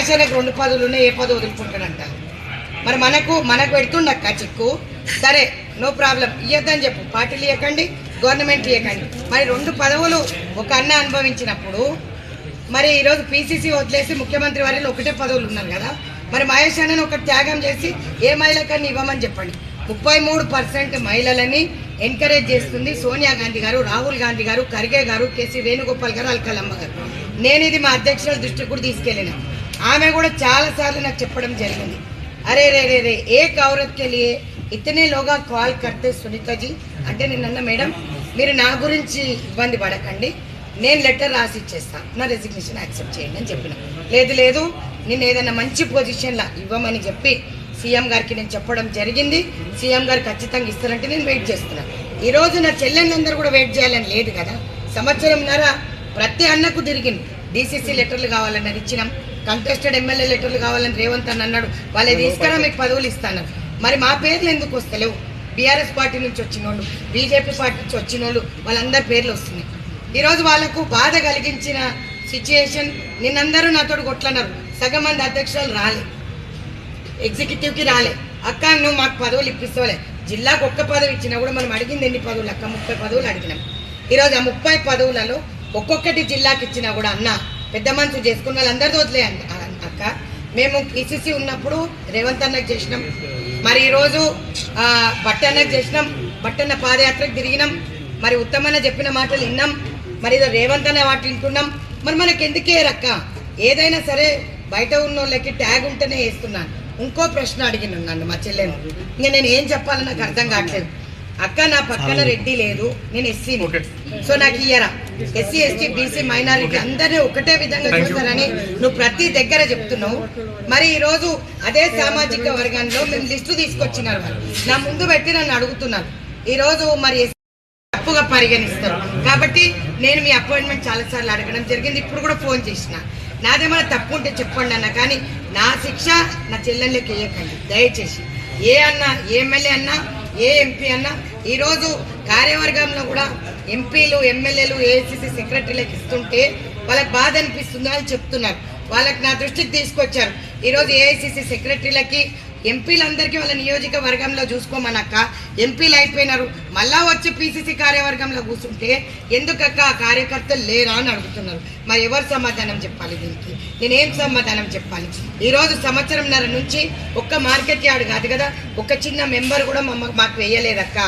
మహేశ్వరకు 2 పదవులు ఉన్నాయి, ఏ పదవి వదులుకుంటాడంట. మరి మనకు పెడుతుండక్క చిక్కు. సరే నో ప్రాబ్లం, ఇవ్వద్దని చెప్పు. పార్టీలు ఇవ్వకండి, గవర్నమెంట్ ఇవ్వకండి. మరి 2 పదవులు ఒక అన్న అనుభవించినప్పుడు మరి ఈరోజు పీసీసీ వదిలేసి ముఖ్యమంత్రి వారిలో ఒకటే పదవులు ఉన్నారు కదా. మరి మహేష్ అన్నని ఒక త్యాగం చేసి ఏ మహిళకన్నా ఇవ్వమని చెప్పండి. 33% మహిళలని ఎంకరేజ్ చేస్తుంది సోనియా గాంధీ గారు, రాహుల్ గాంధీ గారు, ఖర్గే గారు, కేసీ వేణుగోపాల్ గారు, అల్కలమ్మ గారు. నేను ఇది మా అధ్యక్షుల దృష్టికి కూడా తీసుకెళ్ళిన. ఆమె కూడా చాలాసార్లు నాకు చెప్పడం జరిగింది, అరే రే రే రే एक औरत के लिए इतने लोग कॉल करते सुनीता जी అంటే నిన్న మేడం మీరు నా గురించి ఇబ్బంది పడకండి, నేను లెటర్ రాసి ఇచ్చేస్తా, నా రెసిగ్నేషన్ యాక్సెప్ట్ చేయండి అని చెప్పిన. లేదు నేను ఏదైనా మంచి పొజిషన్లో ఇవ్వమని చెప్పి సీఎం గారికి నేను చెప్పడం జరిగింది. సీఎం గారు ఖచ్చితంగా ఇస్తారంటే నేను వెయిట్ చేస్తున్నాను. ఈరోజు నా చెల్లెళ్ళందరూ కూడా వెయిట్ చేయాలని లేదు కదా. సంవత్సరంన్నర ప్రతి అన్నకు తిరిగింది. డీసీసీ లెటర్లు కావాలని ఇచ్చినాం, కంటెస్టెడ్ ఎమ్మెల్యే లెటర్లు కావాలని రేవంత్ అని అన్నాడు. వాళ్ళే తీసుకురా మీకు పదవులు ఇస్తాను. మరి మా పేర్లు ఎందుకు వస్తలేవు? బీఆర్ఎస్ పార్టీ నుంచి వచ్చిన వాళ్ళు, బీజేపీ పార్టీ నుంచి వచ్చిన వాళ్ళు, వాళ్ళందరి పేర్లు వస్తున్నాయి. ఈరోజు వాళ్ళకు బాధ కలిగించిన సిచ్యుయేషన్. నిన్నందరూ నాతో కొట్లన్నారు. సగం మంది అధ్యక్షులు రాలే, ఎగ్జిక్యూటివ్కి రాలే. అక్క నువ్వు మాకు పదవులు ఇప్పిస్తావులే. జిల్లాకు 1 పదవి ఇచ్చినా కూడా మనం అడిగింది ఎన్ని పదవులు అక్క? 30 పదవులు అడిగినాం. ఈరోజు ఆ 30 పదవులలో ఒక్కొక్కటి జిల్లాకి ఇచ్చినా కూడా అన్న పెద్ద మనసు చేసుకున్న వాళ్ళందరితో వదిలే అక్క. మేము పీసీసీ ఉన్నప్పుడు రేవంత్ అన్నకు చేసినాం, మరి ఈరోజు బట్టన్నకు చేసినాం, బట్టన్న పాదయాత్రకు తిరిగినాం, మరి ఉత్తమన్న చెప్పిన మాటలు విన్నాం, మరి ఇదో రేవంత్ అన్న వాటి వింటున్నాం. మరి మనకు ఎందుకే రక్క? ఏదైనా సరే బయట ఉన్న వాళ్ళకి ట్యాగ్ ఉంటేనే వేస్తున్నాను. ఇంకో ప్రశ్న అడిగిన నన్ను మా చెల్లెను, ఇంకా నేను ఏం చెప్పాలో నాకు అర్థం కావట్లేదు. అక్క నా పక్కన రెడ్డి లేదు, నేను ఎస్సీని, సో నాకు ఇయ్యరా? ఎస్సీ ఎస్టీ బీసీ మైనారిటీ అందరినీ ఒకటే విధంగా చూస్తారని నువ్వు ప్రతి దగ్గర చెప్తున్నావు. మరి ఈరోజు అదే సామాజిక వర్గంలో మేము లిస్టు తీసుకొచ్చినారు, మరి నా ముందు పెట్టి నన్ను అడుగుతున్నాను. ఈరోజు మరి తప్పుగా పరిగణిస్తారు కాబట్టి నేను మీ అపాయింట్మెంట్ చాలాసార్లు అడగడం జరిగింది. ఇప్పుడు కూడా ఫోన్ చేసిన. నాదేమైనా తప్పు ఉంటే చెప్పండి అన్న, కానీ నా శిక్ష నా చెల్లెళ్ళకి వేయకండి దయచేసి. ఏ అన్న, ఏ ఎమ్మెల్యే అన్నా, ఏ ఎంపీ అన్నా ఈరోజు కార్యవర్గంలో కూడా ఎంపీలు ఎమ్మెల్యేలు ఏఐసీసీ సెక్రటరీలకు ఇస్తుంటే వాళ్ళకి బాధ అనిపిస్తుందో అని చెప్తున్నారు. వాళ్ళకి నా దృష్టికి తీసుకొచ్చారు. ఈరోజు ఏఐసీసీ సెక్రటరీలకి ఎంపీలందరికీ వాళ్ళ నియోజకవర్గంలో చూసుకోమనక్క ఎంపీలు అయిపోయినారు, మళ్ళా వచ్చి పీసీసీ కార్యవర్గంలో కూర్చుంటే ఎందుకక్క ఆ కార్యకర్తలు లేరా అని అడుగుతున్నారు. మరి ఎవరు సమాధానం చెప్పాలి దీనికి? నేనేం సమాధానం చెప్పాలి? ఈరోజు సంవత్సరంన్నర నుంచి ఒక్క మార్కెట్ యార్డ్ కాదు కదా, ఒక చిన్న మెంబర్ కూడా మాకు వేయలేదక్క.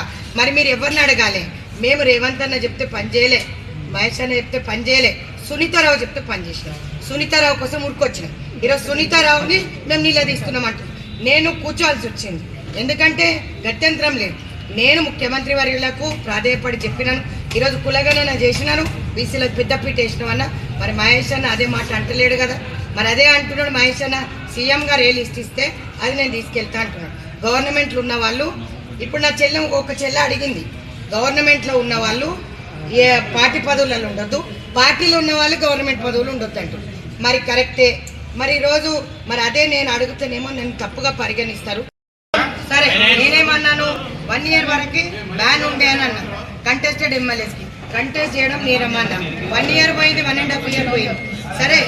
మరి మీరు ఎవరిని అడగాలి? మేము రేవంత్ అన్న చెప్తే పని చేయలే, మహేష్ అన్న చెప్తే పని చేయలే, సునీతారావు చెప్తే పని చేసినాం. సునీతారావు కోసం ఉరుకొచ్చినాం. ఈరోజు సునీతారావుని మేము నిలదీస్తున్నాం అంటున్నాం. నేను కూర్చోవాల్సి వచ్చింది, ఎందుకంటే గత్యంతరం లేదు. నేను ముఖ్యమంత్రి వర్యులకు ప్రాధేయపడి చెప్పినాను. ఈరోజు కులగణన చేసినాను, బీసీలకు పెద్దపీట వేసినామన్నా. మరి మహేష్ అన్న అదే మాట అంటలేడు కదా. మరి అదే అంటున్నాడు మహేష్ అన్న. సీఎం గారు ఏ లిస్ట్ ఇస్తే అది నేను తీసుకెళ్తా అంటున్నాడు. గవర్నమెంట్లో ఉన్న వాళ్ళు, ఇప్పుడు నా ఒక చెల్లె అడిగింది, గవర్నమెంట్లో ఉన్న వాళ్ళు ఏ పార్టీ పదవులలో ఉండొద్దు, పార్టీలో ఉన్న వాళ్ళు గవర్నమెంట్ పదవులు ఉండొద్దు అంటారు. మరి కరెక్టే. మరి ఈరోజు మరి అదే నేను అడుగుతానేమో నన్ను తప్పుగా పరిగణిస్తారు. సరే నేనేమన్నాను, 1 year వరకు బ్యాన్ ఉండే అని అన్నాను. కంటెస్టెడ్ ఎమ్మెల్యేస్కి కంటెస్ట్ చేయడం నేరమన్నా. 1 year పోయింది, 1.5 year పోయింది. సరే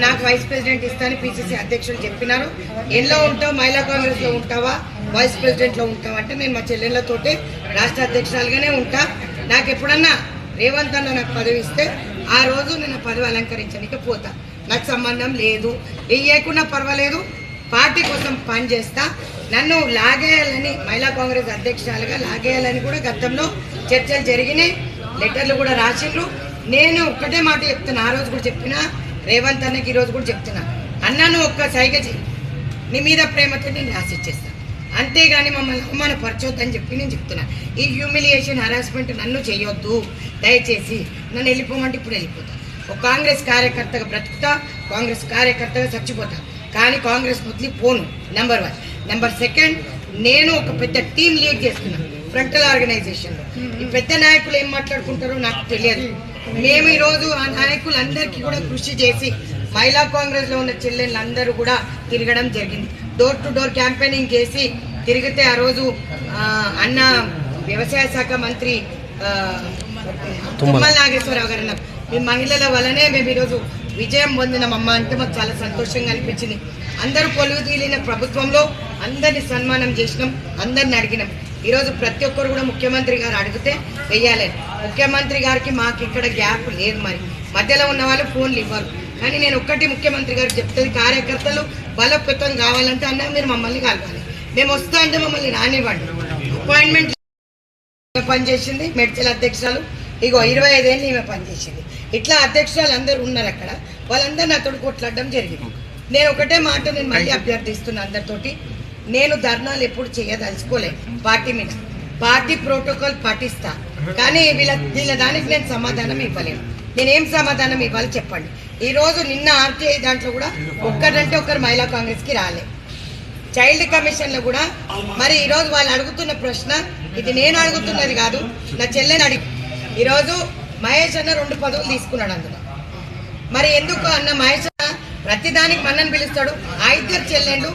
నాకు వైస్ ప్రెసిడెంట్ ఇస్తాను పీసీసీ అధ్యక్షులు చెప్పినారు. ఎల్లో ఉంటావు, మహిళా కాంగ్రెస్లో ఉంటావా, వైస్ ప్రెసిడెంట్లో ఉంటావా అంటే నేను మా చెల్లెళ్ళతోటి రాష్ట్ర అధ్యక్షురాలుగానే ఉంటా. నాకు ఎప్పుడన్నా రేవంత్ అన్న నాకు పదవి ఇస్తే ఆ రోజు నేను పదవి అలంకరించడానికి పోతా, నాకు సంబంధం లేదు. వేయకున్నా పర్వాలేదు, పార్టీ కోసం పనిచేస్తా. నన్ను లాగేయాలని, మహిళా కాంగ్రెస్ అధ్యక్షురాలుగా లాగేయాలని కూడా గతంలో చర్చలు జరిగినాయి, లెటర్లు కూడా రాసిండ్రు. నేను ఒక్కటే మాట చెప్తున్నా, ఆ రోజు కూడా చెప్పినా, రేవంత్ అన్నకి ఈరోజు కూడా చెప్తున్నా, అన్న నువ్వు ఒక్క సైగ చెయ్యి, నీ మీద ప్రేమతో నేను రాసిచ్చేస్తాను, అంతేగాని మమ్మల్ని అవమానపరచొద్దని చెప్పి నేను చెప్తున్నా. ఈ హ్యూమిలియేషన్ హరాస్మెంట్ నన్ను చేయొద్దు దయచేసి. నన్ను వెళ్ళిపోమంటే ఇప్పుడు వెళ్ళిపోతా. ఒక కాంగ్రెస్ కార్యకర్తగా బ్రతుకుతా, కాంగ్రెస్ కార్యకర్తగా చచ్చిపోతా, కానీ కాంగ్రెస్ వదిలి పోను. నెంబర్ 1. నెంబర్ 2, నేను ఒక పెద్ద టీం లీడ్ చేస్తున్నాను ఫ్రంటల్ ఆర్గనైజేషన్లో. ఈ పెద్ద నాయకులు ఏం మాట్లాడుకుంటారో నాకు తెలియదు. మేము ఈరోజు ఆ నాయకులందరికీ కూడా కృషి చేసి మహిళా కాంగ్రెస్లో ఉన్న చెల్లెళ్ళందరూ కూడా తిరగడం జరిగింది. డోర్ టు డోర్ క్యాంపెయినింగ్ చేసి తిరిగితే ఆ రోజు అన్న వ్యవసాయ శాఖ మంత్రి తుమ్మల నాగేశ్వరరావు గారు అన్నారు, మీ మహిళల వల్లనే మేము ఈరోజు విజయం పొందినమమ్మ అంటే మాకు చాలా సంతోషంగా అనిపించింది. అందరూ కొలువు తీలిన ప్రభుత్వంలో అందరిని సన్మానం చేసినాం, అందరిని అడిగినాం. ఈరోజు ప్రతి ఒక్కరు కూడా ముఖ్యమంత్రి గారు అడిగితే వెయ్యాలి. ముఖ్యమంత్రి గారికి మాకు ఇక్కడ గ్యాప్ లేదు, మరి మధ్యలో ఉన్న వాళ్ళు ఫోన్లు ఇవ్వరు. కానీ నేను ఒక్కటి ముఖ్యమంత్రి గారికి చెప్తుంది, కార్యకర్తలు బలోపేతం కావాలంటే అన్న మీరు మమ్మల్ని కలవాలి, మేము వస్తా అంటే మమ్మల్ని రానివ్వండి. అపాయింట్మెంట్ పనిచేసింది మెడ్చల్ అధ్యక్షురాలు, ఇగో 25 ఏళ్ళు ఈమె పనిచేసింది. ఇట్లా అధ్యక్షురాలు అందరూ ఉన్నారు అక్కడ, వాళ్ళందరూ నాతో కొట్లాడడం జరిగింది. నేను ఒకటే మాట నేను మళ్ళీ అభ్యర్థిస్తున్నా అందరితోటి, నేను ధర్నాలు ఎప్పుడు చేయదలుచుకోలే పార్టీ మీద, పార్టీ ప్రోటోకాల్ పాటిస్తా. కానీ వీళ్ళ దానికి నేను సమాధానం ఇవ్వలేను. నేనేం సమాధానం ఇవ్వాలి చెప్పండి. ఈరోజు నిన్న ఆర్టీఐ దాంట్లో కూడా ఒక్కరంటే ఒకరు మహిళా కాంగ్రెస్కి రాలే. చైల్డ్ కమిషన్లో కూడా మరి ఈరోజు వాళ్ళు అడుగుతున్న ప్రశ్న, ఇది నేను అడుగుతున్నది కాదు, నా చెల్లెని అడిగి ఈరోజు మహేష్ అన్న 2 పదవులు తీసుకున్నాడు అందులో. మరి ఎందుకు అన్న మహేష్ అన్న ప్రతిదానికి మన్నని పిలుస్తాడు, ఆ ఇద్దరు చెల్లెళ్ళు